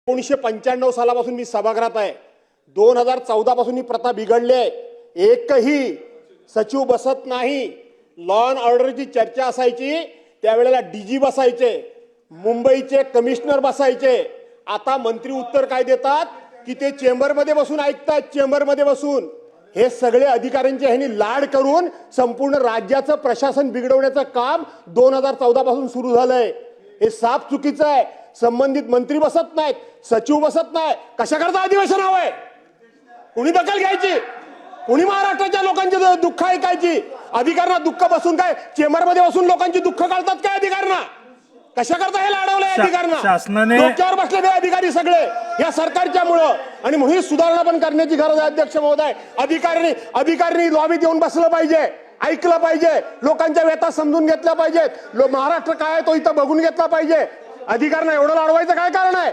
1995 सालापासून मी सभागृहात आहे. 2014 पासून ही प्रथा बिघडली आहे. एकही सचिव बसत नाही. लॉ अँड ऑर्डरची चर्चा असायची त्यावेळेला डीजी बसायचे, मुंबईचे कमिशनर बसायचे. आता मंत्री उत्तर काय देतात की ते चेंबरमध्ये बसून ऐकतात. चेंबरमध्ये बसून हे सगळे अधिकाऱ्यांचे ह्यांनी लाड करून संपूर्ण राज्याचं प्रशासन बिघडवण्याचं काम 2014 पासून सुरू झालंय. हे साफ चुकीचं आहे. संबंधित मंत्री बसत नाहीत, सचिव बसत नाही. कशा करता अधिवेशन हवंय? कुणी दखल घ्यायची? कुणी महाराष्ट्राच्या लोकांची दुःख ऐकायची? अधिकाऱ्यांना दुःख बसून काय चेंबरमध्ये बसून लोकांची दुःख काढतात काय अधिकाऱ्यांना? कशा करता हे लाडवलंय अधिकाऱ्यांना? शासनाने डोक्यावर बसले हे अधिकारी सगळे या सरकारच्या मुळे. आणि म्हणून सुधारणा पण करण्याची गरज आहे अध्यक्ष महोदय. अधिकाऱ्यांनी लॉबीत येऊन बसलं पाहिजे, ऐकलं पाहिजे, लोकांच्या व्यथा समजून घेतल्या पाहिजेत. महाराष्ट्र काय आहे तो इथं बघून घेतला पाहिजे. अधिकाऱ्यांना एवढं लाडवायचं काय कारण आहे?